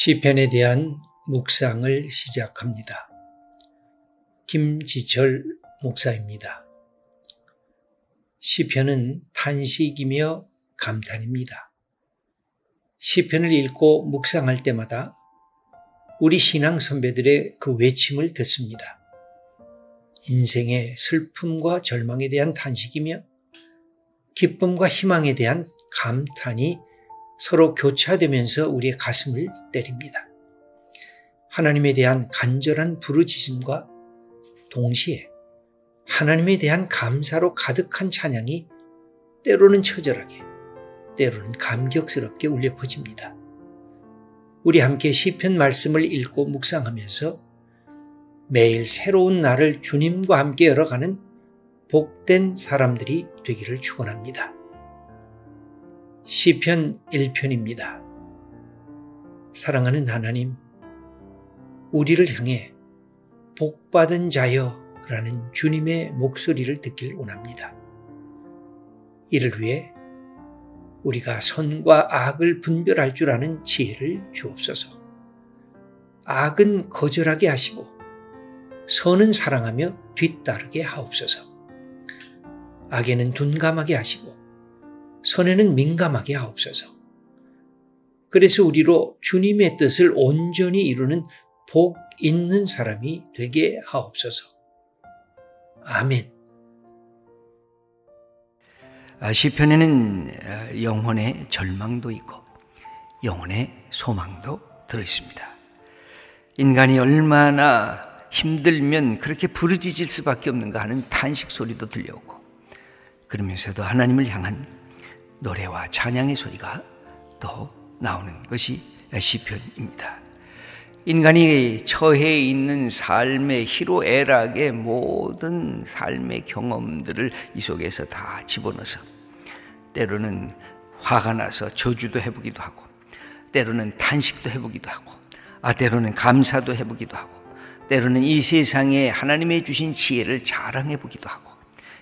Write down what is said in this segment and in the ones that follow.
시편에 대한 묵상을 시작합니다. 김지철 목사입니다. 시편은 탄식이며 감탄입니다. 시편을 읽고 묵상할 때마다 우리 신앙 선배들의 그 외침을 듣습니다. 인생의 슬픔과 절망에 대한 탄식이며 기쁨과 희망에 대한 감탄이 서로 교차되면서 우리의 가슴을 때립니다. 하나님에 대한 간절한 부르짖음과 동시에 하나님에 대한 감사로 가득한 찬양이 때로는 처절하게, 때로는 감격스럽게 울려 퍼집니다. 우리 함께 시편 말씀을 읽고 묵상하면서 매일 새로운 날을 주님과 함께 열어가는 복된 사람들이 되기를 축원합니다. 시편 1편입니다. 사랑하는 하나님, 우리를 향해 복받은 자여 라는 주님의 목소리를 듣길 원합니다. 이를 위해 우리가 선과 악을 분별할 줄 아는 지혜를 주옵소서. 악은 거절하게 하시고 선은 사랑하며 뒤따르게 하옵소서. 악에는 둔감하게 하시고 선에는 민감하게 하옵소서. 그래서 우리로 주님의 뜻을 온전히 이루는 복 있는 사람이 되게 하옵소서. 아멘. 시편에는 영혼의 절망도 있고 영혼의 소망도 들어있습니다. 인간이 얼마나 힘들면 그렇게 부르짖을 수밖에 없는가 하는 탄식 소리도 들려오고, 그러면서도 하나님을 향한 노래와 찬양의 소리가 또 나오는 것이 시편입니다. 인간이 처해 있는 삶의 희로애락의 모든 삶의 경험들을 이 속에서 다 집어넣어서 때로는 화가 나서 저주도 해보기도 하고, 때로는 탄식도 해보기도 하고, 때로는 감사도 해보기도 하고, 때로는 이 세상에 하나님의 주신 지혜를 자랑해보기도 하고,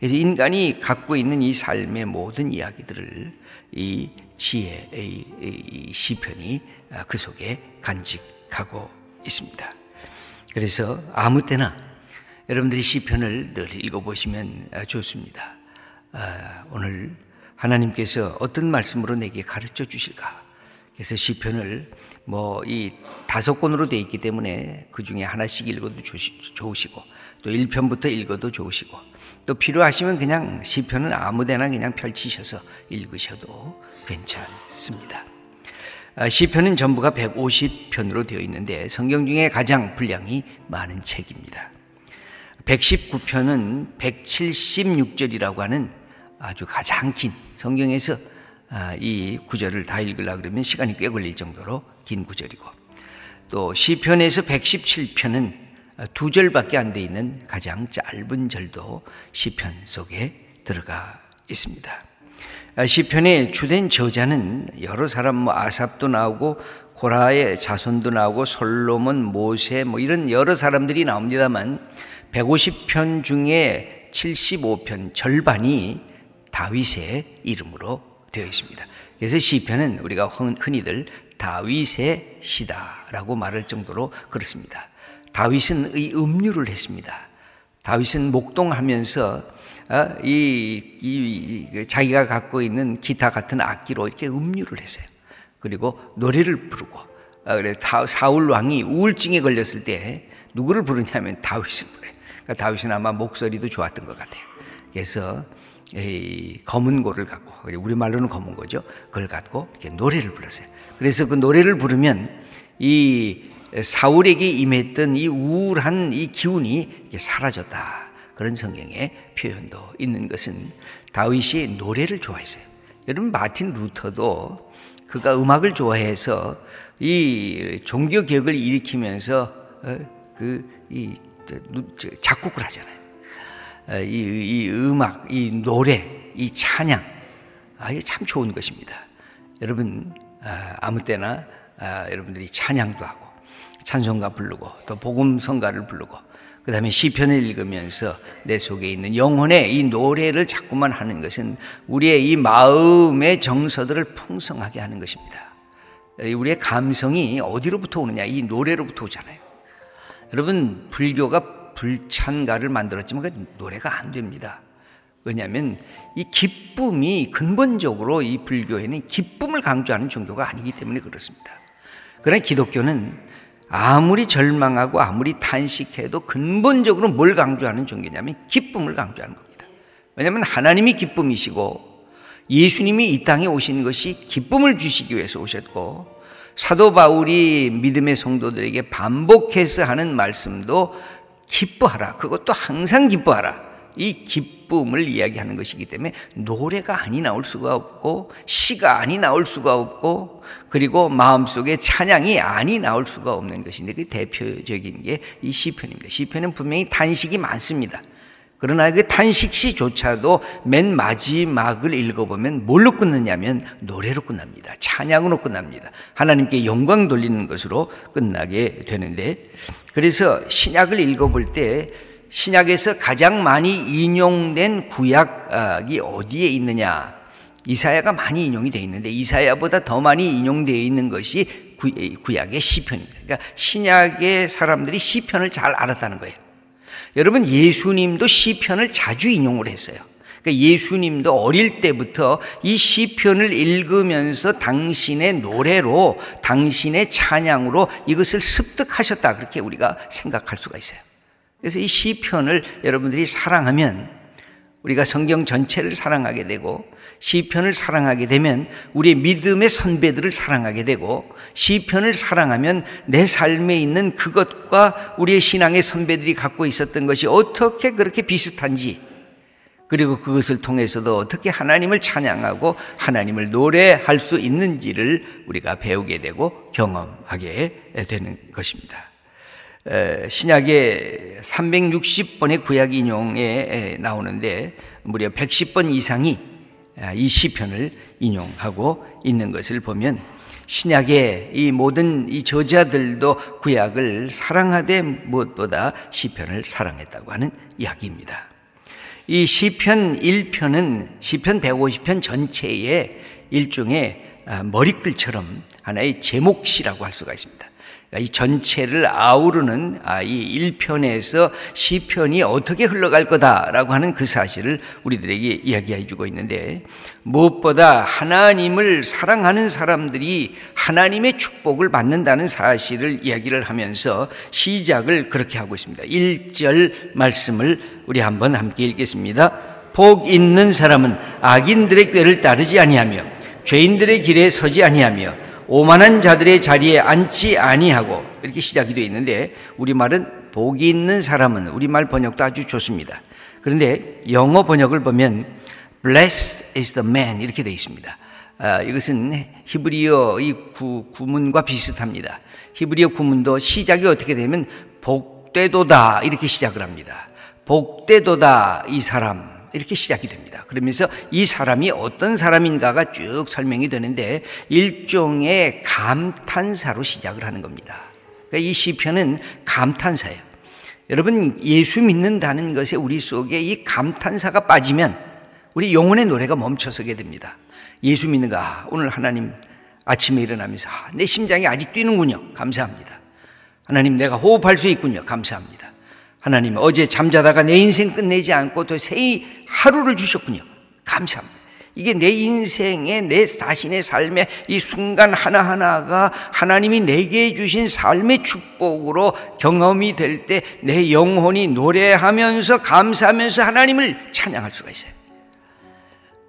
그래서 인간이 갖고 있는 이 삶의 모든 이야기들을 이 지혜의 이 시편이 그 속에 간직하고 있습니다. 그래서 아무 때나 여러분들이 시편을 늘 읽어보시면 좋습니다. 오늘 하나님께서 어떤 말씀으로 내게 가르쳐 주실까? 그래서 시편을 이 5권으로 되어 있기 때문에 그 중에 하나씩 읽어도 좋으시고, 또 1편부터 읽어도 좋으시고, 또 필요하시면 그냥 시편은 아무데나 그냥 펼치셔서 읽으셔도 괜찮습니다. 시편은 전부가 150편으로 되어 있는데 성경 중에 가장 분량이 많은 책입니다. 119편은 176절이라고 하는 아주 가장 긴, 성경에서 이 구절을 다 읽으려고 그러면 시간이 꽤 걸릴 정도로 긴 구절이고, 또 시편에서 117편은 2절밖에 안 돼 있는 가장 짧은 절도 시편 속에 들어가 있습니다. 시편의 주된 저자는 여러 사람, 아삽도 나오고 고라의 자손도 나오고 솔로몬, 모세 이런 여러 사람들이 나옵니다만 150편 중에 75편 절반이 다윗의 이름으로 되어 있습니다. 그래서 시편은 우리가 흔히들 다윗의 시다라고 말할 정도로 그렇습니다. 다윗은 이 음류를 했습니다. 다윗은 목동하면서 자기가 갖고 있는 기타 같은 악기로 이렇게 음류를 했어요. 그리고 노래를 부르고, 사울 왕이 우울증에 걸렸을 때 누구를 부르냐면 다윗을 부르요. 그러니까 다윗은 아마 목소리도 좋았던 것 같아요. 그래서 검은 고를 갖고, 우리말로는 검은 고죠, 그걸 갖고 이렇게 노래를 불렀어요. 그래서 그 노래를 부르면 이 사울에게 임했던 이 우울한 이 기운이 사라졌다, 그런 성경의 표현도 있는 것은 다윗이 노래를 좋아했어요. 여러분, 마틴 루터도 그가 음악을 좋아해서 이 종교 개혁을 일으키면서 작곡을 하잖아요. 이 음악, 이 노래, 이 찬양, 이게 참 좋은 것입니다. 여러분, 아무 때나 여러분들이 찬양도 하고 찬송가 부르고 또 복음성가를 부르고 그 다음에 시편을 읽으면서 내 속에 있는 영혼의 이 노래를 자꾸만 하는 것은 우리의 이 마음의 정서들을 풍성하게 하는 것입니다. 우리의 감성이 어디로부터 오느냐? 이 노래로부터 오잖아요. 여러분, 불교가 불찬가를 만들었지만 그 노래가 안 됩니다. 왜냐하면 이 기쁨이 근본적으로 이 불교에는 기쁨을 강조하는 종교가 아니기 때문에 그렇습니다. 그러나 기독교는 아무리 절망하고 아무리 탄식해도 근본적으로 뭘 강조하는 종교냐면 기쁨을 강조하는 겁니다. 왜냐하면 하나님이 기쁨이시고 예수님이 이 땅에 오신 것이 기쁨을 주시기 위해서 오셨고, 사도 바울이 믿음의 성도들에게 반복해서 하는 말씀도 기뻐하라, 그것도 항상 기뻐하라, 이 기쁨을 이야기하는 것이기 때문에 노래가 아니 나올 수가 없고, 시가 아니 나올 수가 없고, 그리고 마음속에 찬양이 아니 나올 수가 없는 것인데, 그 대표적인 게 이 시편입니다. 시편은 분명히 탄식이 많습니다. 그러나 그 탄식시조차도 맨 마지막을 읽어보면 뭘로 끝느냐면 노래로 끝납니다. 찬양으로 끝납니다. 하나님께 영광 돌리는 것으로 끝나게 되는데, 그래서 신약을 읽어볼 때 신약에서 가장 많이 인용된 구약이 어디에 있느냐? 이사야가 많이 인용이 되어 있는데 이사야보다 더 많이 인용되어 있는 것이 구약의 시편입니다. 그러니까 신약의 사람들이 시편을 잘 알았다는 거예요. 여러분, 예수님도 시편을 자주 인용을 했어요. 그러니까 예수님도 어릴 때부터 이 시편을 읽으면서 당신의 노래로, 당신의 찬양으로 이것을 습득하셨다, 그렇게 우리가 생각할 수가 있어요. 그래서 이 시편을 여러분들이 사랑하면 우리가 성경 전체를 사랑하게 되고, 시편을 사랑하게 되면 우리의 믿음의 선배들을 사랑하게 되고, 시편을 사랑하면 내 삶에 있는 그것과 우리의 신앙의 선배들이 갖고 있었던 것이 어떻게 그렇게 비슷한지, 그리고 그것을 통해서도 어떻게 하나님을 찬양하고 하나님을 노래할 수 있는지를 우리가 배우게 되고 경험하게 되는 것입니다. 신약에 360번의 구약 인용에 나오는데 무려 110번 이상이 이 시편을 인용하고 있는 것을 보면, 신약의 이 모든 이 저자들도 구약을 사랑하되 무엇보다 시편을 사랑했다고 하는 이야기입니다. 이 시편 1편은 시편 150편 전체의 일종의 머리글처럼 하나의 제목시라고 할 수가 있습니다. 이 전체를 아우르는 이 1편에서 시편이 어떻게 흘러갈 거다라고 하는 그 사실을 우리들에게 이야기해 주고 있는데, 무엇보다 하나님을 사랑하는 사람들이 하나님의 축복을 받는다는 사실을 이야기를 하면서 시작을 그렇게 하고 있습니다. 1절 말씀을 우리 한번 함께 읽겠습니다. 복 있는 사람은 악인들의 꾀를 따르지 아니하며 죄인들의 길에 서지 아니하며 오만한 자들의 자리에 앉지 아니하고, 이렇게 시작이 되어 있는데, 우리말은 복이 있는 사람은, 우리말 번역도 아주 좋습니다. 그런데 영어 번역을 보면 Blessed is the man, 이렇게 되어 있습니다. 이것은 히브리어 이 구문과 비슷합니다. 히브리어 구문도 시작이 어떻게 되면 복되도다, 이렇게 시작을 합니다. 복되도다 이 사람, 이렇게 시작이 됩니다. 그러면서 이 사람이 어떤 사람인가가 쭉 설명이 되는데 일종의 감탄사로 시작을 하는 겁니다. 그러니까 이 시편은 감탄사예요. 여러분, 예수 믿는다는 것에 우리 속에 이 감탄사가 빠지면 우리 영혼의 노래가 멈춰서게 됩니다. 예수 믿는가? 오늘 하나님 아침에 일어나면서 내 심장이 아직 뛰는군요. 감사합니다. 하나님, 내가 호흡할 수 있군요. 감사합니다. 하나님, 어제 잠자다가 내 인생 끝내지 않고 또 새 하루를 주셨군요. 감사합니다. 이게 내 인생의, 내 자신의 삶의 이 순간 하나하나가 하나님이 내게 주신 삶의 축복으로 경험이 될 때 내 영혼이 노래하면서 감사하면서 하나님을 찬양할 수가 있어요.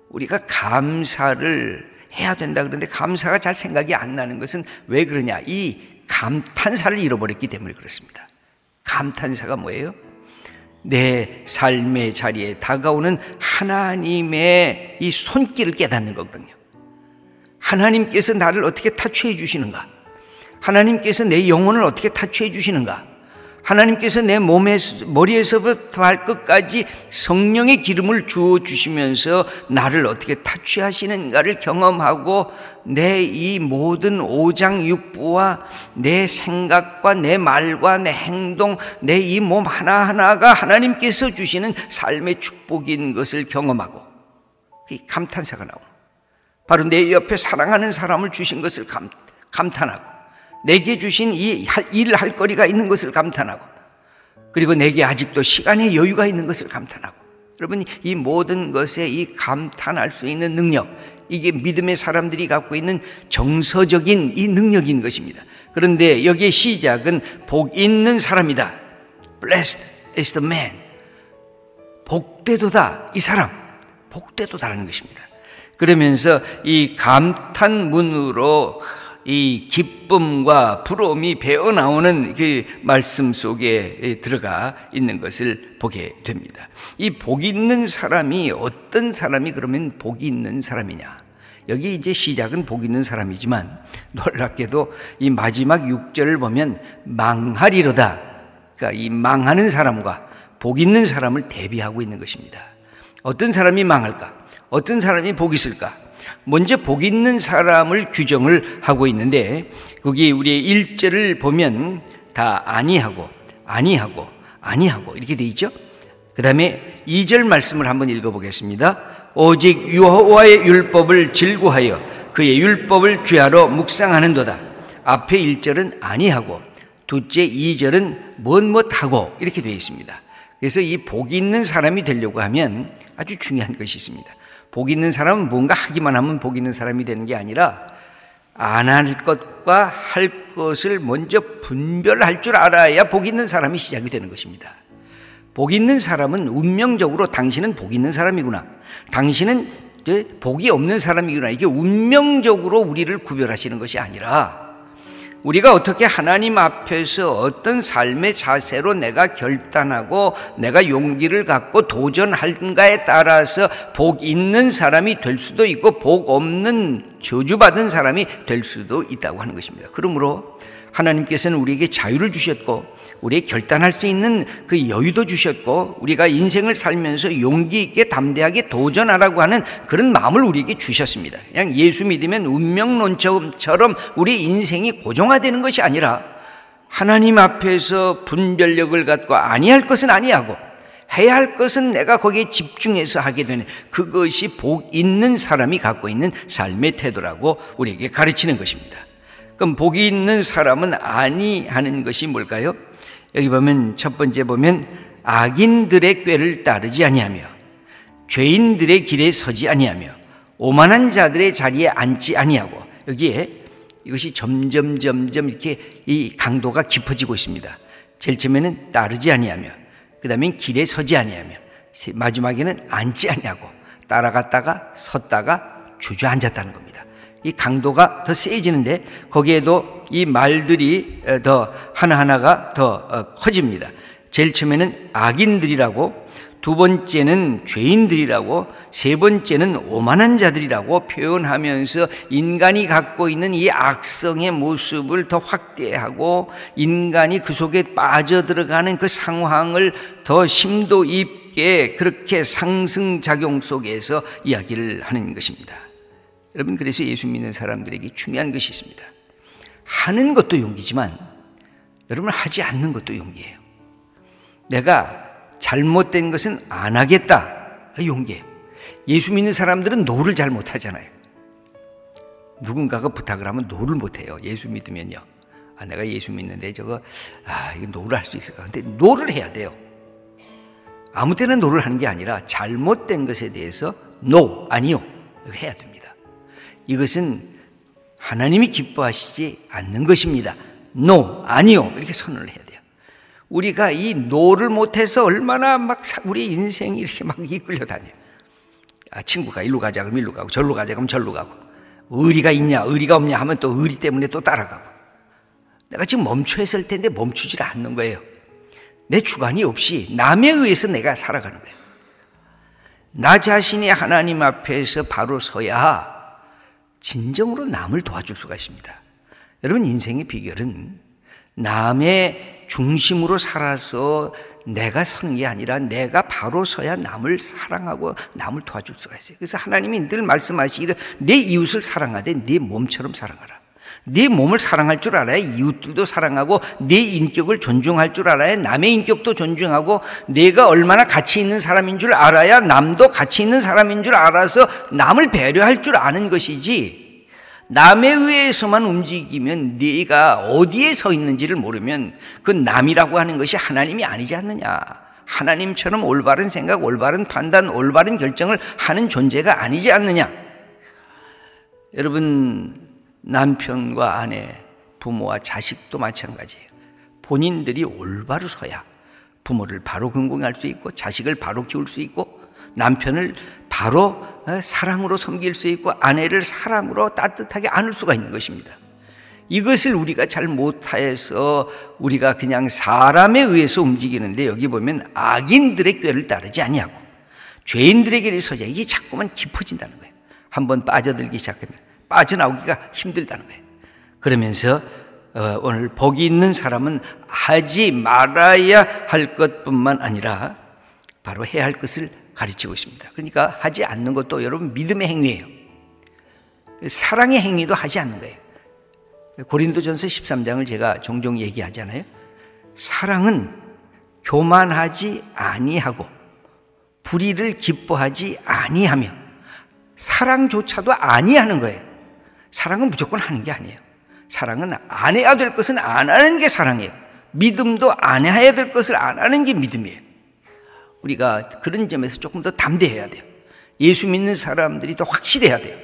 우리가 감사를 해야 된다 그러는데 감사가 잘 생각이 안 나는 것은 왜 그러냐? 이 감탄사를 잃어버렸기 때문에 그렇습니다. 감탄사가 뭐예요? 내 삶의 자리에 다가오는 하나님의 이 손길을 깨닫는 거거든요. 하나님께서 나를 어떻게 타취해 주시는가? 하나님께서 내 영혼을 어떻게 타취해 주시는가? 하나님께서 내 머리에서부터 발끝까지 성령의 기름을 주어 주시면서 나를 어떻게 타취하시는가를 경험하고 내 이 모든 오장육부와 내 생각과 내 말과 내 행동, 내 이 몸 하나하나가 하나님께서 주시는 삶의 축복인 것을 경험하고 이 감탄사가 나옵니다. 바로 내 옆에 사랑하는 사람을 주신 것을 감탄하고, 내게 주신 이 일을 할 거리가 있는 것을 감탄하고, 그리고 내게 아직도 시간의 여유가 있는 것을 감탄하고. 여러분, 이 모든 것에 이 감탄할 수 있는 능력, 이게 믿음의 사람들이 갖고 있는 정서적인 이 능력인 것입니다. 그런데 여기에 시작은 복 있는 사람이다. Blessed is the man. 복되도다, 이 사람. 복되도다라는 것입니다. 그러면서 이 감탄문으로 이 기쁨과 부러움이 배어나오는 그 말씀 속에 들어가 있는 것을 보게 됩니다. 이 복 있는 사람이 어떤 사람이 그러면 복이 있는 사람이냐? 여기 이제 시작은 복 있는 사람이지만 놀랍게도 이 마지막 6절을 보면 망하리로다. 그러니까 이 망하는 사람과 복 있는 사람을 대비하고 있는 것입니다. 어떤 사람이 망할까? 어떤 사람이 복이 있을까? 먼저 복 있는 사람을 규정을 하고 있는데, 거기 우리의 1절을 보면 다 아니하고 아니하고 아니하고 이렇게 돼 있죠. 그 다음에 2절 말씀을 한번 읽어보겠습니다. 오직 여호와의 율법을 즐거워하여 그의 율법을 주야로 묵상하는도다. 앞에 1절은 아니하고 둘째 2절은 무엇하고 이렇게 되어 있습니다. 그래서 이 복 있는 사람이 되려고 하면 아주 중요한 것이 있습니다. 복 있는 사람은 뭔가 하기만 하면 복 있는 사람이 되는 게 아니라 안 할 것과 할 것을 먼저 분별할 줄 알아야 복 있는 사람이 시작이 되는 것입니다. 복 있는 사람은 운명적으로 당신은 복 있는 사람이구나, 당신은 복이 없는 사람이구나, 이게 운명적으로 우리를 구별하시는 것이 아니라 우리가 어떻게 하나님 앞에서 어떤 삶의 자세로 내가 결단하고 내가 용기를 갖고 도전할까에 따라서 복 있는 사람이 될 수도 있고 복 없는 저주받은 사람이 될 수도 있다고 하는 것입니다. 그러므로 하나님께서는 우리에게 자유를 주셨고 우리에게 결단할 수 있는 그 여유도 주셨고 우리가 인생을 살면서 용기 있게 담대하게 도전하라고 하는 그런 마음을 우리에게 주셨습니다. 그냥 예수 믿으면 운명론처럼 우리 인생이 고정화되는 것이 아니라 하나님 앞에서 분별력을 갖고 아니할 것은 아니하고 해야 할 것은 내가 거기에 집중해서 하게 되는, 그것이 복 있는 사람이 갖고 있는 삶의 태도라고 우리에게 가르치는 것입니다. 그럼 복이 있는 사람은 아니하는 것이 뭘까요? 여기 보면 첫 번째 보면 악인들의 꾀를 따르지 아니하며 죄인들의 길에 서지 아니하며 오만한 자들의 자리에 앉지 아니하고, 여기에 이것이 점점 이렇게 이 강도가 깊어지고 있습니다. 제일 처음에는 따르지 아니하며, 그 다음에 길에 서지 아니하며, 마지막에는 앉지 아니하고 따라갔다가 섰다가 주저앉았다는 겁니다. 이 강도가 더 세지는데 거기에도 이 말들이 더 하나하나가 더 커집니다. 제일 처음에는 악인들이라고, 두 번째는 죄인들이라고, 세 번째는 오만한 자들이라고 표현하면서 인간이 갖고 있는 이 악성의 모습을 더 확대하고 인간이 그 속에 빠져들어가는 그 상황을 더 심도 있게 그렇게 상승작용 속에서 이야기를 하는 것입니다. 여러분, 그래서 예수 믿는 사람들에게 중요한 것이 있습니다. 하는 것도 용기지만 여러분, 하지 않는 것도 용기예요. 내가 잘못된 것은 안 하겠다, 용기예요. 예수 믿는 사람들은 노를 잘 못하잖아요. 누군가가 부탁을 하면 노를 못해요. 예수 믿으면요. 내가 예수 믿는데 이거 노를 할 수 있을까? 근데 노를 해야 돼요. 아무 때나 노를 하는 게 아니라 잘못된 것에 대해서 노, 아니요, 해야 됩니다. 이것은 하나님이 기뻐하시지 않는 것입니다. 노, 아니요, 이렇게 선언을 해야 돼요. 우리가 이 노를 못해서 얼마나 막 우리 인생이 이렇게 막 이끌려 다녀요. 친구가 일로 가자 그러면 일로 가고, 절로 가자 그러면 절로 가고, 의리가 있냐 의리가 없냐 하면 또 의리 때문에 또 따라가고, 내가 지금 멈춰야 할 텐데 멈추질 않는 거예요. 내 주관이 없이 남에 의해서 내가 살아가는 거예요. 나 자신이 하나님 앞에서 바로 서야 진정으로 남을 도와줄 수가 있습니다. 여러분, 인생의 비결은 남의 중심으로 살아서 내가 서는 게 아니라 내가 바로 서야 남을 사랑하고 남을 도와줄 수가 있어요. 그래서 하나님이 늘 말씀하시기를 내 이웃을 사랑하되 네 몸처럼 사랑하라. 네 몸을 사랑할 줄 알아야 이웃들도 사랑하고, 내 인격을 존중할 줄 알아야 남의 인격도 존중하고, 내가 얼마나 가치 있는 사람인 줄 알아야 남도 가치 있는 사람인 줄 알아서 남을 배려할 줄 아는 것이지, 남에 의해서만 움직이면 네가 어디에 서 있는지를 모르면 그 남이라고 하는 것이 하나님이 아니지 않느냐. 하나님처럼 올바른 생각, 올바른 판단, 올바른 결정을 하는 존재가 아니지 않느냐. 여러분, 남편과 아내, 부모와 자식도 마찬가지예요. 본인들이 올바로 서야 부모를 바로 긍공할 수 있고, 자식을 바로 키울 수 있고, 남편을 바로 사랑으로 섬길 수 있고, 아내를 사랑으로 따뜻하게 안을 수가 있는 것입니다. 이것을 우리가 잘 못해서 우리가 그냥 사람에 의해서 움직이는데, 여기 보면 악인들의 꾀를 따르지 아니하고 죄인들의 길을 서자. 이게 자꾸만 깊어진다는 거예요. 한번 빠져들기 시작하면 빠져나오기가 힘들다는 거예요. 그러면서 오늘 복이 있는 사람은 하지 말아야 할 것뿐만 아니라 바로 해야 할 것을 가르치고 있습니다. 그러니까 하지 않는 것도 여러분 믿음의 행위예요. 사랑의 행위도 하지 않는 거예요. 고린도전서 13장을 제가 종종 얘기하잖아요. 사랑은 교만하지 아니하고 불의를 기뻐하지 아니하며, 사랑조차도 아니하는 거예요. 사랑은 무조건 하는 게 아니에요. 사랑은 안 해야 될 것은 안 하는 게 사랑이에요. 믿음도 안 해야 될 것을 안 하는 게 믿음이에요. 우리가 그런 점에서 조금 더 담대해야 돼요. 예수 믿는 사람들이 더 확실해야 돼요.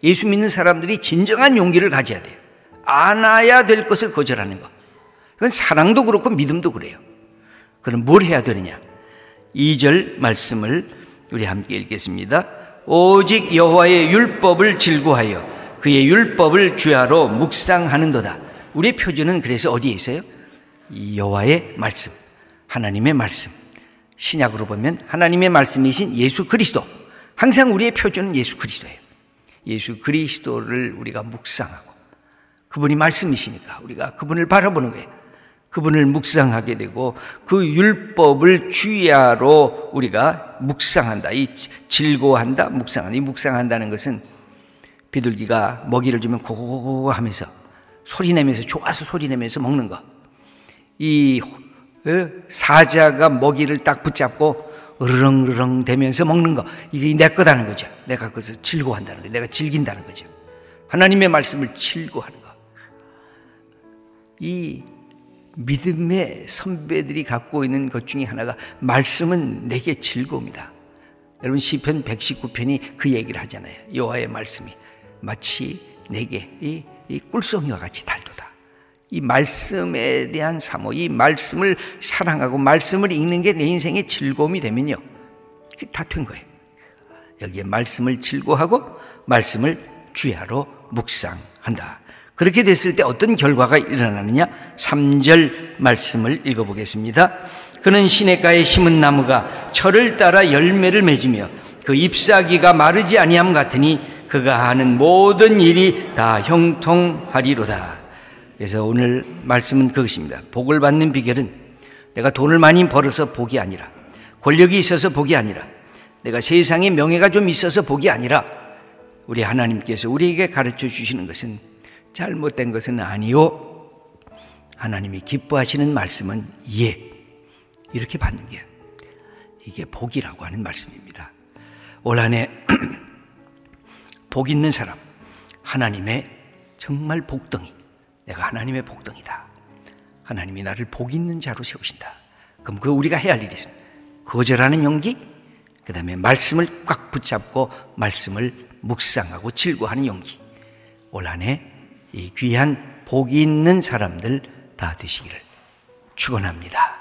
예수 믿는 사람들이 진정한 용기를 가져야 돼요. 안 해야 될 것을 거절하는 것. 그건 사랑도 그렇고 믿음도 그래요. 그럼 뭘 해야 되느냐? 2절 말씀을 우리 함께 읽겠습니다. 오직 여호와의 율법을 즐거워하여 그의 율법을 주야로 묵상하는도다. 우리의 표준은 그래서 어디에 있어요? 이 여호와의 말씀, 하나님의 말씀. 신약으로 보면 하나님의 말씀이신 예수 그리스도. 항상 우리의 표준은 예수 그리스도예요. 예수 그리스도를 우리가 묵상하고, 그분이 말씀이시니까 우리가 그분을 바라보는 거예요. 그분을 묵상하게 되고 그 율법을 주야로 우리가 묵상한다. 이 즐거워한다, 묵상한다. 이 묵상한다는 것은 비둘기가 먹이를 주면 고고고고 하면서 소리 내면서, 좋아서 소리 내면서 먹는 거. 이 사자가 먹이를 딱 붙잡고 으르렁으르렁 대면서 먹는 거. 이게 내 거다는 거죠. 내가 그것을 즐거워한다는 거예요. 내가 즐긴다는 거죠. 하나님의 말씀을 즐거워하는 거. 이 믿음의 선배들이 갖고 있는 것 중에 하나가 말씀은 내게 즐거움이다. 여러분, 시편 119편이 그 얘기를 하잖아요. 여호와의 말씀이 마치 내게 이 꿀송이와 같이 달도다. 이 말씀에 대한 사모, 이 말씀을 사랑하고 말씀을 읽는 게 내 인생의 즐거움이 되면요, 그게 다 된 거예요. 여기에 말씀을 즐거워하고 말씀을 주야로 묵상한다. 그렇게 됐을 때 어떤 결과가 일어나느냐? 3절 말씀을 읽어보겠습니다. 그는 시냇가에 심은 나무가 철을 따라 열매를 맺으며 그 잎사귀가 마르지 아니함 같으니 그가 하는 모든 일이 다 형통하리로다. 그래서 오늘 말씀은 그것입니다. 복을 받는 비결은 내가 돈을 많이 벌어서 복이 아니라, 권력이 있어서 복이 아니라, 내가 세상에 명예가 좀 있어서 복이 아니라, 우리 하나님께서 우리에게 가르쳐 주시는 것은 잘못된 것은 아니요, 하나님이 기뻐하시는 말씀은 예, 이렇게 받는 게 이게 복이라고 하는 말씀입니다. 올 한 해 복 있는 사람, 하나님의 정말 복덩이, 내가 하나님의 복덩이다. 하나님이 나를 복 있는 자로 세우신다. 그럼 그 우리가 해야 할 일이 있습니다. 거절하는 용기, 그 다음에 말씀을 꽉 붙잡고 말씀을 묵상하고 즐거워하는 용기. 올 한 해 이 귀한 복이 있는 사람들 다 되시기를 축원합니다.